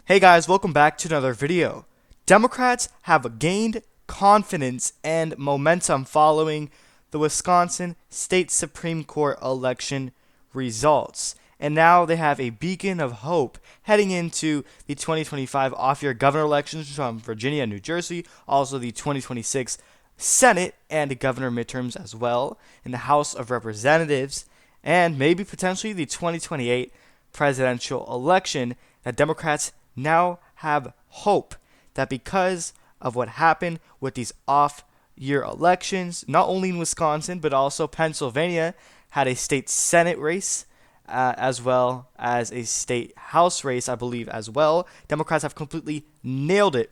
Hey guys, welcome back to another video. Democrats have gained confidence and momentum following the Wisconsin State Supreme Court election results. And now they have a beacon of hope heading into the 2025 off-year governor elections from Virginia and New Jersey, also the 2026 Senate and governor midterms as well, in the House of Representatives, and maybe potentially the 2028 presidential election. That Democrats now have hope that because of what happened with these off-year elections, not only in Wisconsin but also Pennsylvania had a state Senate race as well as a state House race, I believe, as well. Democrats have completely nailed it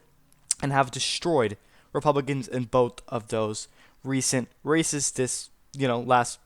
and have destroyed Republicans in both of those recent races this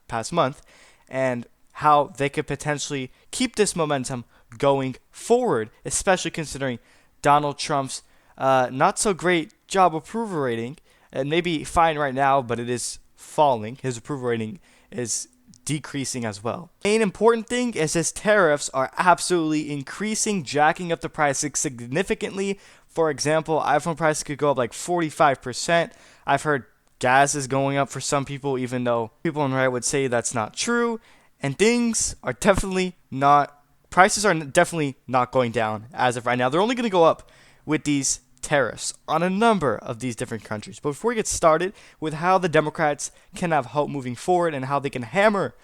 past month, and how they could potentially keep this momentum going forward, especially considering Donald Trump's not so great job approval rating. It may be fine right now, but it is falling. His approval rating is decreasing as well. The main important thing is his tariffs are absolutely increasing, jacking up the price significantly. For example, iPhone prices could go up like 45%. I've heard gas is going up for some people, even though people on the right would say that's not true. And things are definitely not, prices are definitely not going down as of right now. They're only going to go up with these tariffs on a number of these different countries. But before we get started with how the Democrats can have hope moving forward and how they can hammer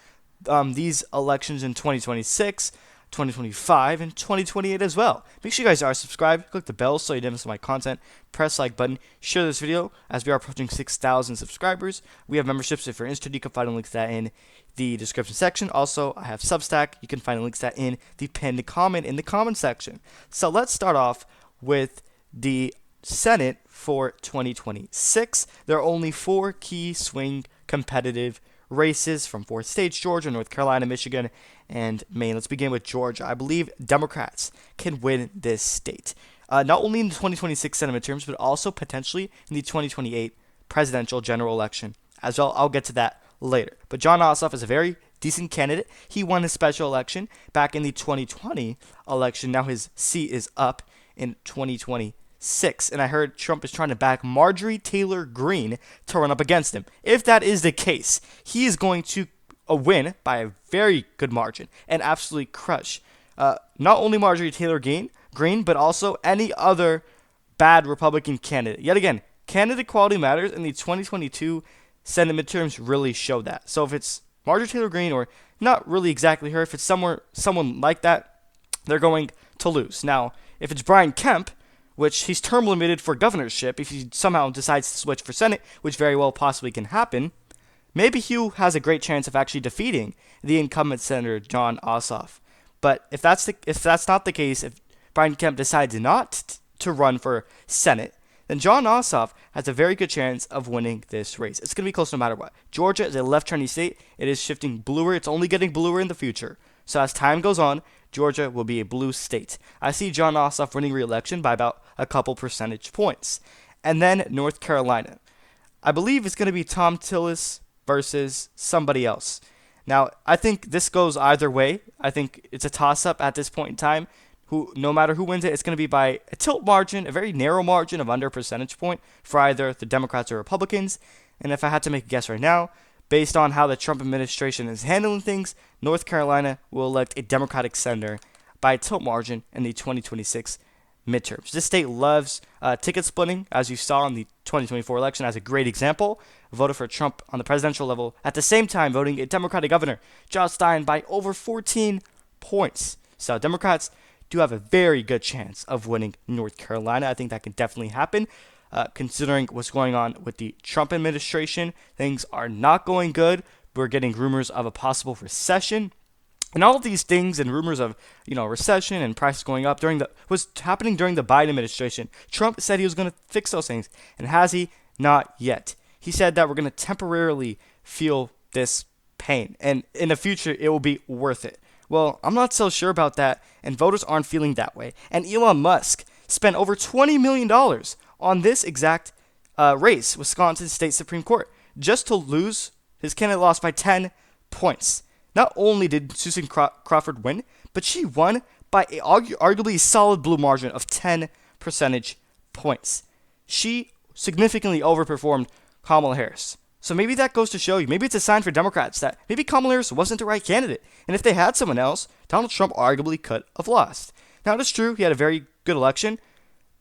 these elections in 2026, 2025, and 2028 as well, make sure you guys are subscribed, click the bell so you don't miss my content, press like button, share this video as we are approaching 6,000 subscribers. We have memberships if you're interested. You can find links to that in the description section. Also, I have Substack. You can find links to that in the pinned comment in the comment section. So let's start off with the Senate for 2026. There are only 4 key swing competitive races from 4 states: Georgia, North Carolina, Michigan, and Maine. Let's begin with Georgia. I believe Democrats can win this state, not only in the 2026 Senate midterms, but also potentially in the 2028 presidential general election as well. I'll get to that later. But Jon Ossoff is a very decent candidate. He won his special election back in the 2020 election. Now his seat is up in 2026. And I heard Trump is trying to back Marjorie Taylor Greene to run up against him. If that is the case, he is going to win by a very good margin and absolutely crush not only Marjorie Taylor Greene, but also any other bad Republican candidate. Yet again, candidate quality matters, and the 2022 Senate midterms really show that. So if it's Marjorie Taylor Greene, or not really exactly her, if it's someone like that, they're going to lose. Now, if it's Brian Kemp, which he's term limited for governorship, if he somehow decides to switch for Senate, which very well possibly can happen, maybe Hugh has a great chance of actually defeating the incumbent Senator Jon Ossoff. But if that's not the case, if Brian Kemp decides not to run for Senate, then Jon Ossoff has a very good chance of winning this race. It's going to be close no matter what. Georgia is a left-turning state. It is shifting bluer. It's only getting bluer in the future. So as time goes on, Georgia will be a blue state. I see Jon Ossoff winning re-election by about a couple percentage points. And then North Carolina. I believe it's going to be Thom Tillis versus somebody else. Now, I think this goes either way. I think it's a toss-up at this point in time. No matter who wins it, it's going to be by a tilt margin, a very narrow margin of under a percentage point for either the Democrats or Republicans. And if I had to make a guess right now, based on how the Trump administration is handling things, North Carolina will elect a Democratic senator by a tilt margin in the 2026 midterms. This state loves ticket splitting, as you saw in the 2024 election as a great example. Voted for Trump on the presidential level, at the same time voting a Democratic governor, Josh Stein, by over 14 points. So Democrats do have a very good chance of winning North Carolina. I think that can definitely happen. Considering what's going on with the Trump administration, things are not going good. We're getting rumors of a possible recession. And all of these things and rumors of, recession and prices going up was happening during the Biden administration. Trump said he was going to fix those things. And has he? Not yet. He said that we're going to temporarily feel this pain. And in the future, it will be worth it. Well, I'm not so sure about that, and voters aren't feeling that way. And Elon Musk spent over $20 million on this exact race, Wisconsin State Supreme Court, just to lose. His candidate lost by 10 points. Not only did Susan Crawford win, but she won by arguably a solid blue margin of 10 percentage points. She significantly overperformed Kamala Harris. So maybe that goes to show you, maybe it's a sign for Democrats that maybe Kamala Harris wasn't the right candidate. And if they had someone else, Donald Trump arguably could have lost. Now, it is true, he had a very good election,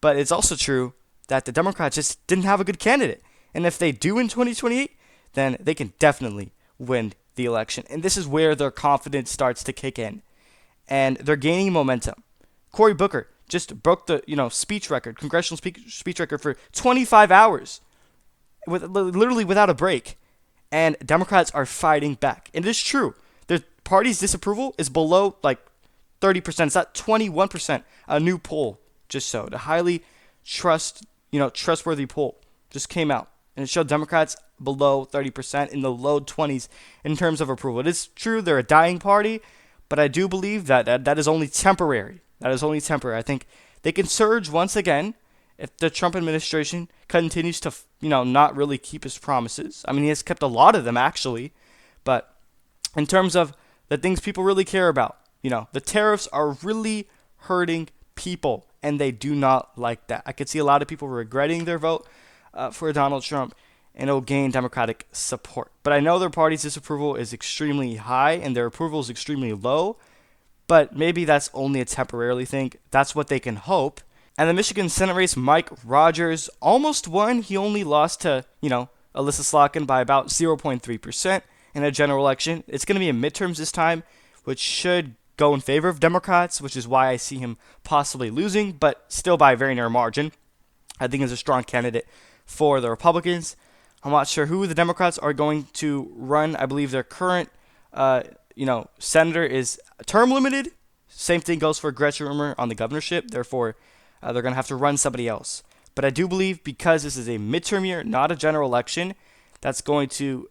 but it's also true that the Democrats just didn't have a good candidate. And if they do in 2028, then they can definitely win the election. And this is where their confidence starts to kick in. And they're gaining momentum. Cory Booker just broke the speech record, congressional speech record for 25 hours, literally without a break. And Democrats are fighting back. And it is true. The party's disapproval is below 30%. It's at 21%. A new poll just showed. A highly trustworthy poll just came out. And it showed Democrats below 30% in the low 20s in terms of approval. It is true they're a dying party, but I do believe that is only temporary. That is only temporary. I think they can surge once again if the Trump administration continues to, not really keep his promises. I mean, he has kept a lot of them, actually. But in terms of the things people really care about, the tariffs are really hurting people, and they do not like that. I could see a lot of people regretting their vote for Donald Trump, and it'll gain Democratic support. But I know their party's disapproval is extremely high, and their approval is extremely low. But maybe that's only a temporary thing. That's what they can hope. And the Michigan Senate race, Mike Rogers almost won. He only lost to, Alyssa Slotkin by about 0.3% in a general election. It's going to be in midterms this time, which should go in favor of Democrats, which is why I see him possibly losing, but still by a very narrow margin. I think he's a strong candidate for the Republicans. I'm not sure who the Democrats are going to run. I believe their current, senator is term limited. Same thing goes for Gretchen Whitmer on the governorship. Therefore, they're going to have to run somebody else. But I do believe because this is a midterm year, not a general election, that's going to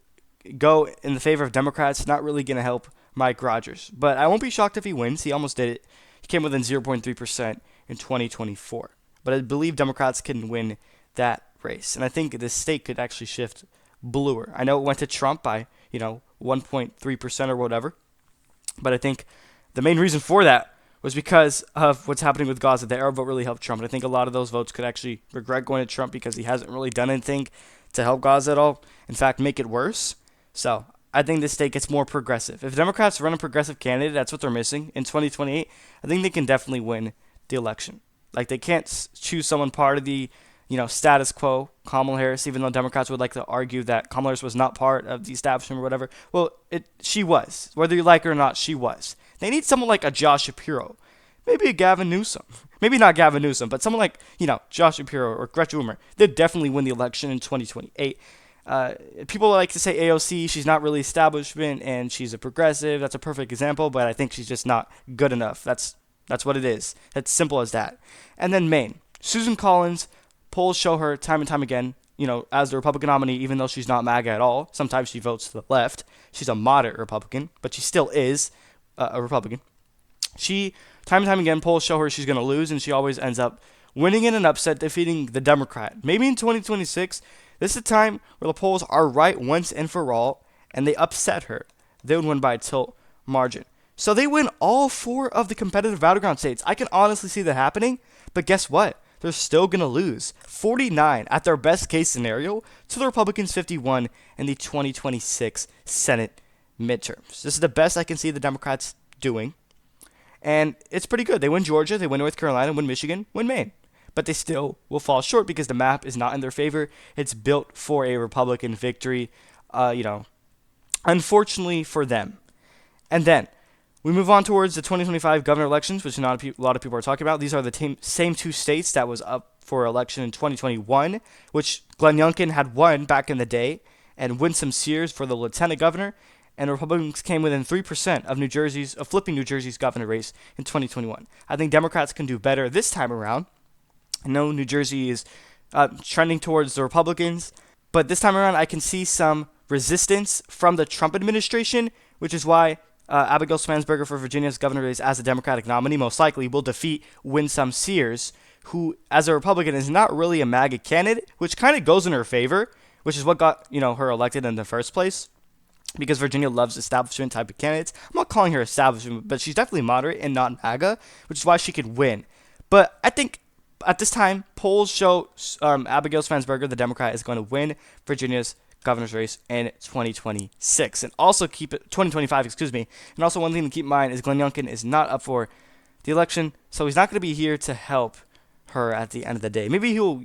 go in the favor of Democrats, not really going to help Mike Rogers. But I won't be shocked if he wins. He almost did it. He came within 0.3% in 2024. But I believe Democrats can win that race. And I think this state could actually shift bluer. I know it went to Trump by, 1.3% or whatever. But I think the main reason for that was because of what's happening with Gaza. The Arab vote really helped Trump. And I think a lot of those votes could actually regret going to Trump because he hasn't really done anything to help Gaza at all. In fact, make it worse. So I think this state gets more progressive. If Democrats run a progressive candidate, that's what they're missing in 2028, I think they can definitely win the election. They can't choose someone part of the status quo, Kamala Harris, even though Democrats would like to argue that Kamala Harris was not part of the establishment or whatever. Well, she was. Whether you like her or not, she was. They need someone like a Josh Shapiro. Maybe a Gavin Newsom. Maybe not Gavin Newsom, but someone like, Josh Shapiro or Gretchen Whitmer. They'd definitely win the election in 2028. People like to say AOC, she's not really establishment, and she's a progressive. That's a perfect example, but I think she's just not good enough. That's what it is. It's simple as that. And then Maine. Susan Collins, polls show her time and time again, as the Republican nominee, even though she's not MAGA at all. Sometimes she votes to the left. She's a moderate Republican, but she still is a Republican. She, time and time again, polls show her she's going to lose, and she always ends up winning in an upset, defeating the Democrat. Maybe in 2026, this is a time where the polls are right once and for all, and they upset her. They would win by a tilt margin. So they win all 4 of the competitive battleground states. I can honestly see that happening, but guess what? They're still going to lose 49 at their best case scenario to the Republicans 51 in the 2026 Senate midterms. This is the best I can see the Democrats doing. And it's pretty good. They win Georgia, they win North Carolina, win Michigan, win Maine. But they still will fall short because the map is not in their favor. It's built for a Republican victory, unfortunately for them. And then we move on towards the 2025 governor elections, which not a lot of people are talking about. These are the same 2 states that was up for election in 2021, which Glenn Youngkin had won back in the day, and Winsome Sears for the lieutenant governor. And the Republicans came within 3% of flipping New Jersey's governor race in 2021. I think Democrats can do better this time around. I know New Jersey is trending towards the Republicans, but this time around I can see some resistance from the Trump administration, which is why Abigail Spanberger for Virginia's governor race as a Democratic nominee most likely will defeat Winsome Sears, who as a Republican is not really a MAGA candidate, which kind of goes in her favor, which is what got her elected in the first place. because Virginia loves establishment type of candidates. I'm not calling her establishment, but she's definitely moderate and not MAGA, which is why she could win. But I think at this time, polls show Abigail Spanberger, the Democrat, is going to win Virginia's governor's race in 2026, and also keep it 2025. Excuse me. And also one thing to keep in mind is Glenn Youngkin is not up for the election, so he's not going to be here to help her at the end of the day. Maybe he'll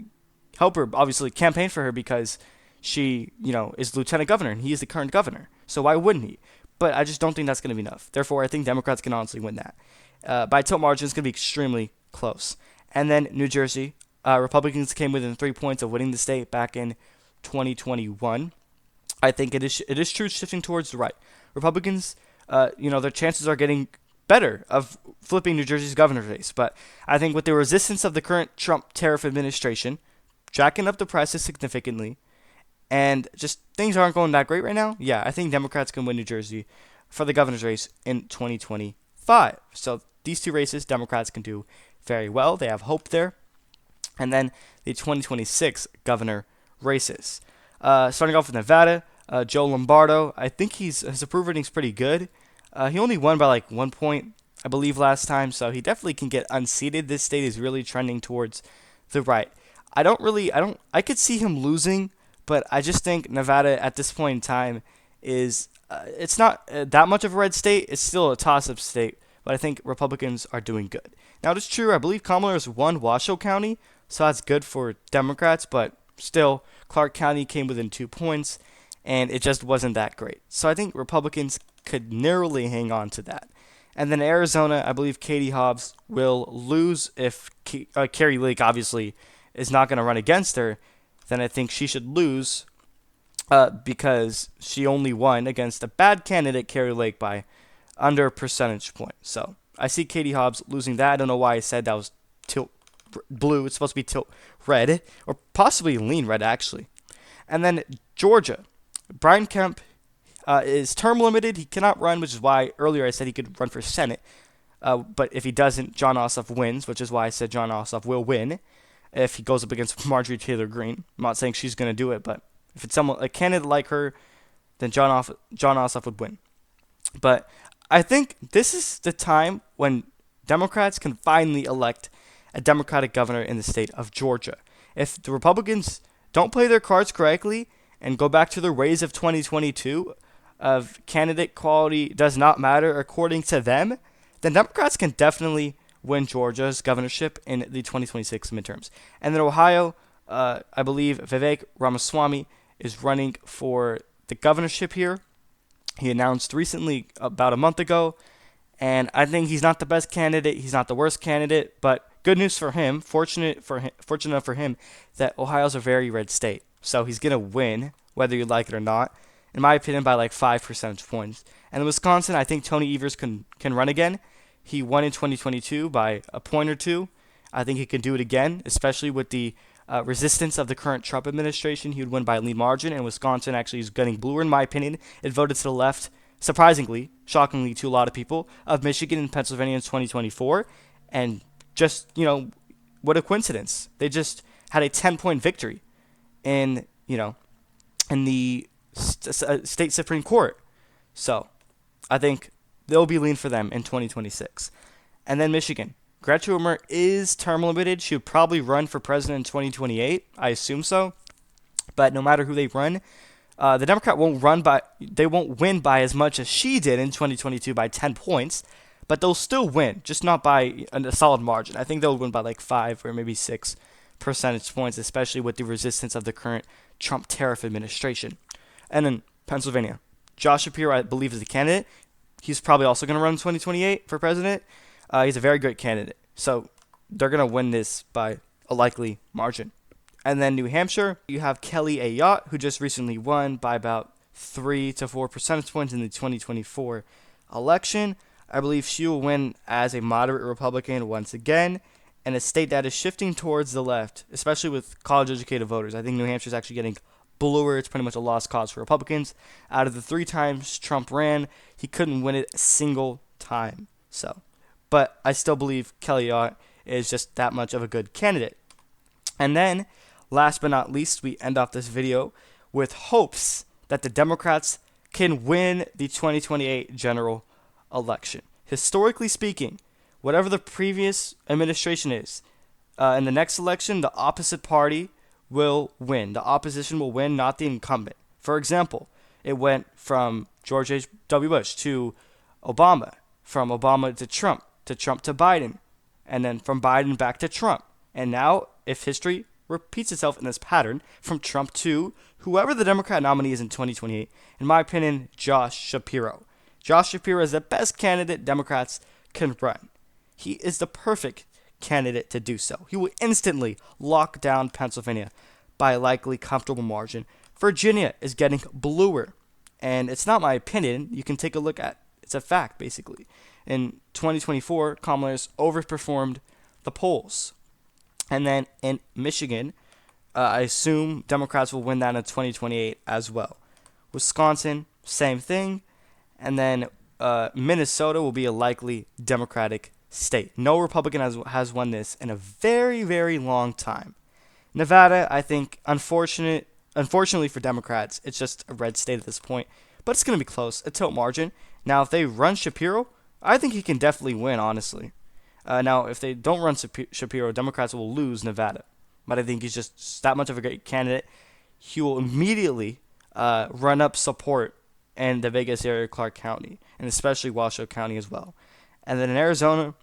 help her, obviously, campaign for her because she, is lieutenant governor and he is the current governor. So why wouldn't he? But I just don't think that's going to be enough. Therefore, I think Democrats can honestly win that. By tilt margin, it's going to be extremely close. And then New Jersey, Republicans came within 3 points of winning the state back in 2021. I think it is true shifting towards the right. Republicans, their chances are getting better of flipping New Jersey's governor's race. But I think with the resistance of the current Trump tariff administration, jacking up the prices significantly, and just things aren't going that great right now, yeah, I think Democrats can win New Jersey for the governor's race in 2025. So these two races, Democrats can do very well. They have hope there. And then the 2026 governor races. Starting off with Nevada, Joe Lombardo, I think his approval rating's pretty good. He only won by like 1 point, I believe, last time, so he definitely can get unseated. This state is really trending towards the right. I could see him losing, but I just think Nevada at this point in time is, it's not that much of a red state. It's still a toss-up state, but I think Republicans are doing good. Now, it is true, I believe Kamala has won Washoe County, so that's good for Democrats, but still, Clark County came within 2 points, and it just wasn't that great. So I think Republicans could narrowly hang on to that. And then Arizona, I believe Katie Hobbs will lose if Carrie Lake obviously is not going to run against her. Then I think she should lose because she only won against a bad candidate, Carrie Lake, by under a percentage point. So I see Katie Hobbs losing that. I don't know why I said that was tilt blue. It's supposed to be tilt red, or possibly lean red, actually. And then Georgia, Brian Kemp is term limited. He cannot run, which is why earlier I said he could run for Senate. But if he doesn't, Jon Ossoff wins, which is why I said Jon Ossoff will win if he goes up against Marjorie Taylor Greene. I'm not saying she's going to do it, but if it's a candidate like her, then Jon Ossoff would win. But I think this is the time when Democrats can finally elect a Democratic governor in the state of Georgia. If the Republicans don't play their cards correctly and go back to their ways of 2022, of candidate quality does not matter according to them, then Democrats can definitely win Georgia's governorship in the 2026 midterms. And then Ohio, I believe Vivek Ramaswamy is running for the governorship here. He announced recently, about a month ago, and I think he's not the best candidate. He's not the worst candidate, but good news for him, fortunate enough for him, that Ohio's a very red state. So he's going to win, whether you like it or not, in my opinion, by like 5 percentage points. And in Wisconsin, I think Tony Evers can run again. He won in 2022 by a point or two. I think he can do it again, especially with the resistance of the current Trump administration. He would win by a lead margin, and Wisconsin actually is getting bluer, in my opinion. It voted to the left, surprisingly, shockingly to a lot of people, of Michigan and Pennsylvania in 2024. And just, what a coincidence. They just had a 10-point victory in the state Supreme Court. So I think they'll be lean for them in 2026. And then Michigan. Gretchen Whitmer is term limited. She would probably run for president in 2028. I assume so. But no matter who they run, the Democrat won't win by as much as she did in 2022 by 10 points. But they'll still win, just not by a solid margin. I think they'll win by like 5 or maybe 6 percentage points, especially with the resistance of the current Trump tariff administration. And then Pennsylvania. Josh Shapiro, I believe, is the candidate. He's probably also going to run in 2028 for president. He's a very good candidate. So they're going to win this by a likely margin. And then New Hampshire, you have Kelly Ayotte, who just recently won by about 3 to 4 percentage points in the 2024 election. I believe she will win as a moderate Republican once again, in a state that is shifting towards the left, especially with college-educated voters. I think New Hampshire is actually getting bluer. It's pretty much a lost cause for Republicans. Out of the 3 times Trump ran, he couldn't win it a single time. But I still believe Kelly Ayotte is just that much of a good candidate. And then, last but not least, we end off this video with hopes that the Democrats can win the 2028 general election. Historically speaking, whatever the previous administration is, in the next election, the opposite party will win. The opposition will win, not the incumbent. For example, it went from George H.W. Bush to Obama, from Obama to Trump to Biden, and then from Biden back to Trump. And now, if history repeats itself in this pattern, from Trump to whoever the Democrat nominee is in 2028, in my opinion, Josh Shapiro. Josh Shapiro is the best candidate Democrats can run. He is the perfect candidate to do so. He will instantly lock down Pennsylvania by a likely comfortable margin. Virginia is getting bluer, and it's not my opinion. You can take a look at it's a fact, basically. In 2024, Kamala Harris overperformed the polls. And then in Michigan, I assume Democrats will win that in 2028 as well. Wisconsin, same thing. And then Minnesota will be a likely Democratic state. No Republican has won this in a very, very long time. Nevada, I think, unfortunately for Democrats, it's just a red state at this point. But it's going to be close, a tilt margin. Now, if they run Shapiro, I think he can definitely win, honestly. Now, if they don't run Shapiro, Democrats will lose Nevada. But I think he's just that much of a great candidate. He will immediately run up support in the Vegas area, Clark County, and especially Washoe County as well. And then in Arizona,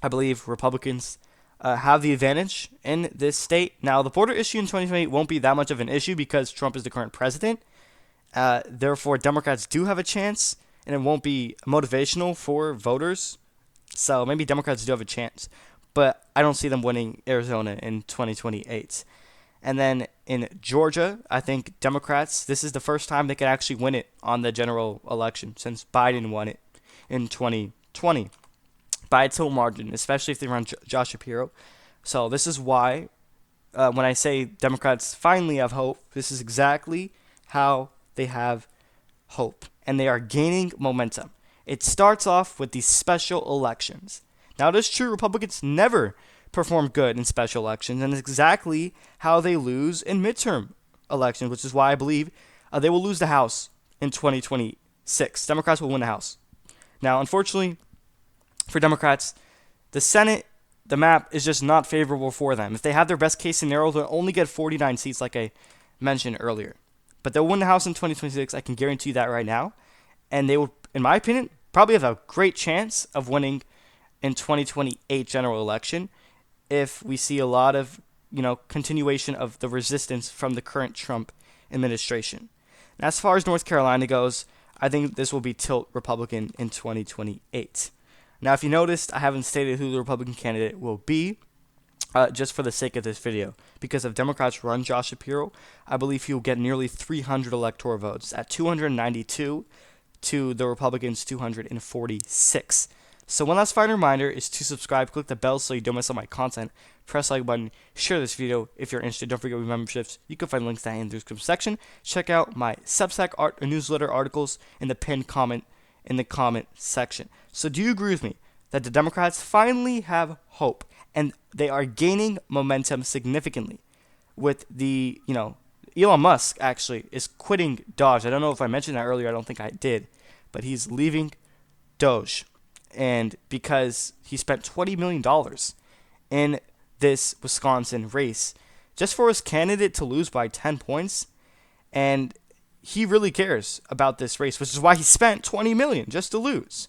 I believe Republicans have the advantage in this state. Now, the border issue in 2028 won't be that much of an issue because Trump is the current president. Therefore, Democrats do have a chance, and it won't be motivational for voters. So maybe Democrats do have a chance, but I don't see them winning Arizona in 2028. And then in Georgia, I think Democrats, this is the first time they could actually win it on the general election since Biden won it in 2020 by a tilt margin, especially if they run Josh Shapiro. So this is why when I say Democrats finally have hope, this is exactly how they have hope. And they are gaining momentum. It starts off with these special elections. Now, it is true Republicans never perform good in special elections, and it's exactly how they lose in midterm elections, which is why I believe they will lose the House in 2026. Democrats will win the House. Now, unfortunately for Democrats, the Senate, the map is just not favorable for them. If they have their best case scenario, they'll only get 49 seats, like I mentioned earlier. But they'll win the House in 2026. I can guarantee that right now. And they will, in my opinion, probably have a great chance of winning in 2028 general election if we see a lot of, continuation of the resistance from the current Trump administration. And as far as North Carolina goes, I think this will be tilt Republican in 2028. Now, if you noticed, I haven't stated who the Republican candidate will be, just for the sake of this video. Because if Democrats run Josh Shapiro, I believe he will get nearly 300 electoral votes at 292 to the Republicans' 246. So one last final reminder is to subscribe, click the bell so you don't miss all my content, press the like button, share this video if you're interested. Don't forget with memberships, you can find links down in the description section. Check out my Substack newsletter articles in the pinned comment in the comment section. So do you agree with me that the Democrats finally have hope and they are gaining momentum significantly with the, Elon Musk actually is quitting Doge. I don't know if I mentioned that earlier. I don't think I did. But he's leaving Doge. And because he spent $20 million in this Wisconsin race just for his candidate to lose by 10 points. And he really cares about this race, which is why he spent $20 million just to lose.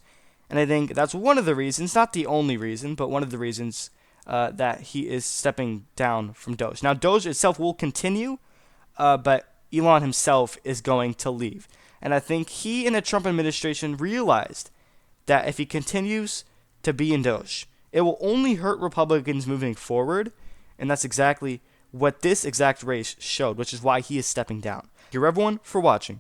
And I think that's one of the reasons, not the only reason, but one of the reasons that he is stepping down from Doge. Now, Doge itself will continue, but Elon himself is going to leave. And I think he and the Trump administration realized that if he continues to be in Doge, it will only hurt Republicans moving forward. And that's exactly what this exact race showed, which is why he is stepping down. Thank you everyone for watching.